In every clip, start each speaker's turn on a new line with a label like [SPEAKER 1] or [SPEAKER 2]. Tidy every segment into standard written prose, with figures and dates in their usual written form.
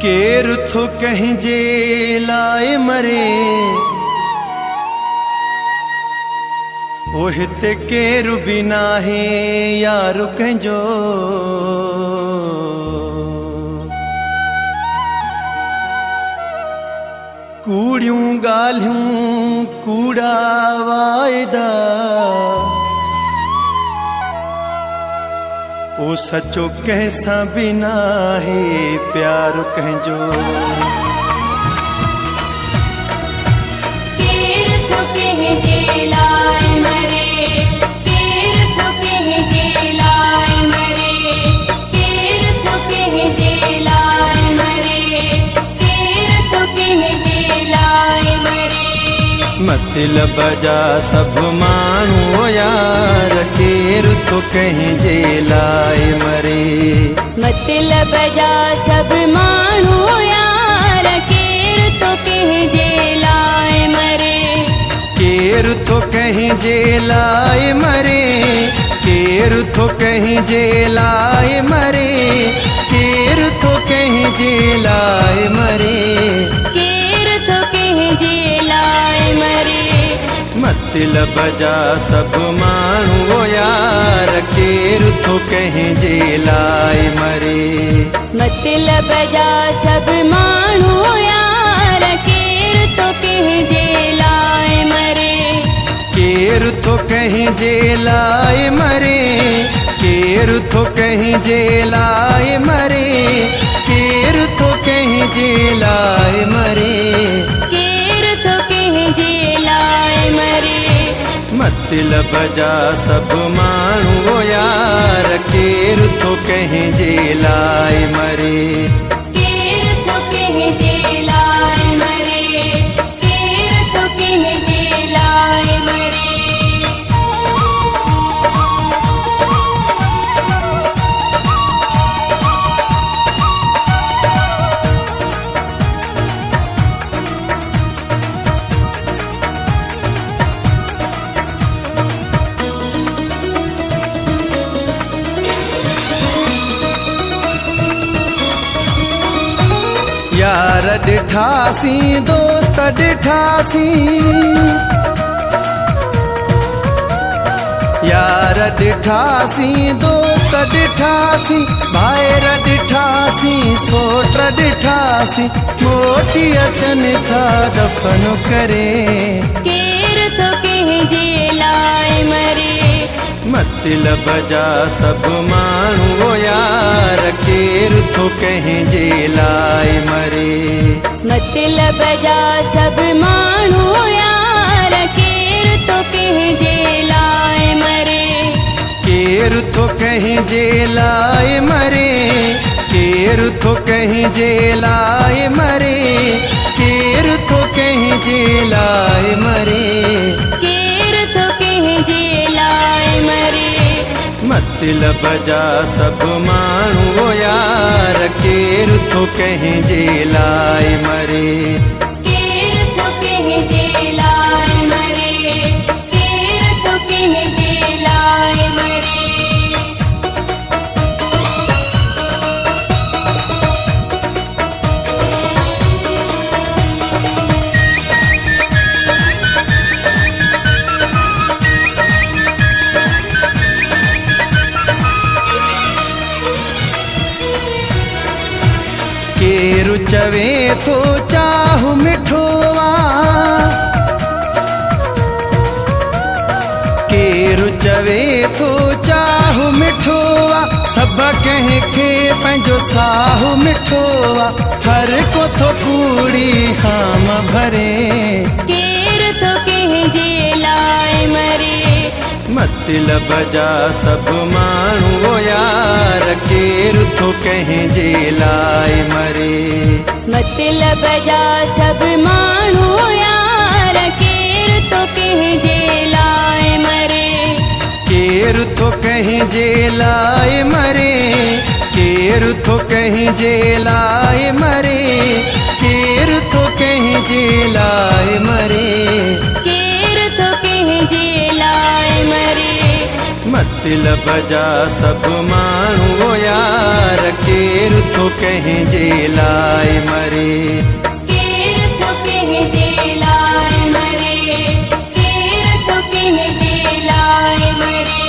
[SPEAKER 1] केर थो कहीं जे लाए मरे ओ हिते केरु भी नाहे यार कंहिंजो। कूड़ियूं ॻाल्हियूं कूड़ा वाइदा ओ सचो कंहिंसां बि नाहे प्यार कंहिंजो।
[SPEAKER 2] केर थो कंहिंजे लाइ मरे, केर थो कंहिंजे लाइ मरे, केर थो कंहिंजे लाइ मरे, केर थो कंहिंजे लाइ मरे।
[SPEAKER 1] मतलब जा सब माण्हू यार केर थो कंहिंजे लाइ मरे।
[SPEAKER 2] मतलब जा सब माण्हू यार केर थो कंहिंजे लाइ मरे।
[SPEAKER 1] केर थो कंहिंजे लाइ मरे, केर थो कंहिंजे लाइ मरे, केर थो कंहिंजे लाइ मरे,
[SPEAKER 2] केर थो कंहिंजे लाइ मरे।
[SPEAKER 1] मतलब जा सब माण्हू यार केर थो कंहिंजे लाइ मरे।
[SPEAKER 2] मतलब जा सब माण्हू यार केर थो कंहिंजे लाइ मरे।
[SPEAKER 1] केर थो कंहिंजे लाइ मरे, केर थो कंहिंजे लाइ मरे, केर थो कंहिंजे लाइ मरे,
[SPEAKER 2] केर थो कंहिंजे लाइ मरे।
[SPEAKER 1] मतलब जा सब माण्हू यार केर थो कंहिंजे लाइ मरे।
[SPEAKER 2] केर थो कंहिंजे लाइ मरे, केर थो कंहिंजे लाइ मरे।
[SPEAKER 1] यार ॾिठासी दोस्त ॾिठासी, यार ॾिठासी दोस्त ॾिठासी, भाइर ॾिठासी सोट ॾिठासी, मोटी अचनि था दफ़न करे।
[SPEAKER 2] केर थो कंहिंजे लाइ मरे।
[SPEAKER 1] मतलब जा सब माण्हू यार केर थो कंहिंजे लाइ मरे।
[SPEAKER 2] मतलब जा सब माण्हू यार केर थो कंहिंजे लाइ मरे।
[SPEAKER 1] केर थो कंहिंजे लाइ मरे, केर थो कंहिंजे लाइ मरे, केर थो कंहिंजे लाइ मरे,
[SPEAKER 2] केर थो कंहिंजे लाइ मरे।
[SPEAKER 1] मतलब जा सब माण्हू यार केर थो कंहिंजे लाइ मरे।
[SPEAKER 2] केर थो कंहिंजे लाइ मरे, केर थो कंहिंजे लाइ मरे।
[SPEAKER 1] केरु चवे थो चाहु मिठोआ, केरु चवे थो चाहु मिठोआ, सब कंहिंखे पंहिंजो साहु मिठोआ, हर को थो कूड़ी हाम भरे।
[SPEAKER 2] केर थो कंहिंजे लाइ मरे।
[SPEAKER 1] मतलब जा सब माण्हू यार केर थो कंहिंजे लाइ मरे।
[SPEAKER 2] मतलब जा सब माण्हू यार केर थो कंहिंजे लाइ मरे।
[SPEAKER 1] केर थो कंहिंजे लाइ मरे, केर थो कंहिंजे लाइ मरे, केर थो कंहिंजे लाइ मरे।
[SPEAKER 2] केर थो कंहिंजे लाइ मरे।
[SPEAKER 1] मतलब जा सब माण्हू यार केर थो कंहिंजे लाइ मरे
[SPEAKER 2] केर थो कंहिंजे लाइ मरे केर थो कंहिंजे लाइ मरे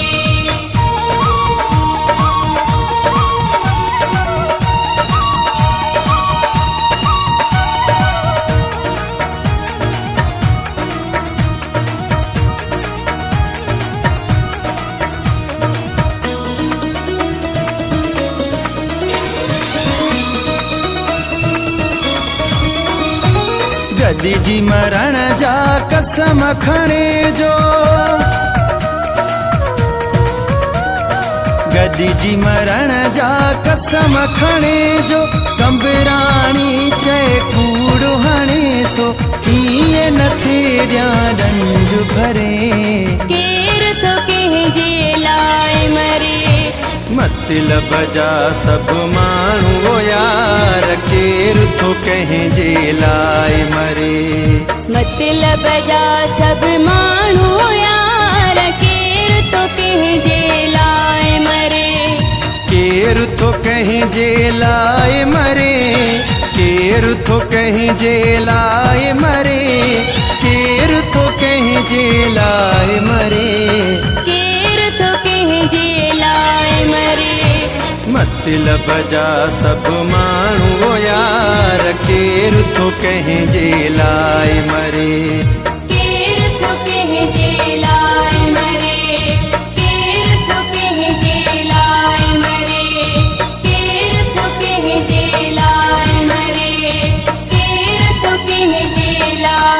[SPEAKER 1] गॾिजी मरण जा कसम खणे जो गॾिजी मरण जा कसम खणे जो कंबराणी चए कूड़ हणे सो कीअं न थे ॾियां डंज भरे
[SPEAKER 2] केर थो कंहिंजे लाइ मरे
[SPEAKER 1] मतलब जा सब माण्हू यार केर थो कंहिंजे लाइ मरे
[SPEAKER 2] मतलब जा सब माण्हू यार केर थो कंहिंजे लाइ मरे
[SPEAKER 1] केर थो कंहिंजे लाइ मरे केर थो कंहिंजे लाइ मरे केर थो कंहिंजे लाइ मरे
[SPEAKER 2] केर थो कंहिंजे लाइ मरे
[SPEAKER 1] मतलब जा सब माण्हू यार केर थो कंहिंजे लाइ मरे
[SPEAKER 2] केर थो कंहिंजे लाइ मरे केर थो कंहिंजे लाइ मरे केर थो कंहिंजे लाइ मरे केर थो कंहिंजे लाइ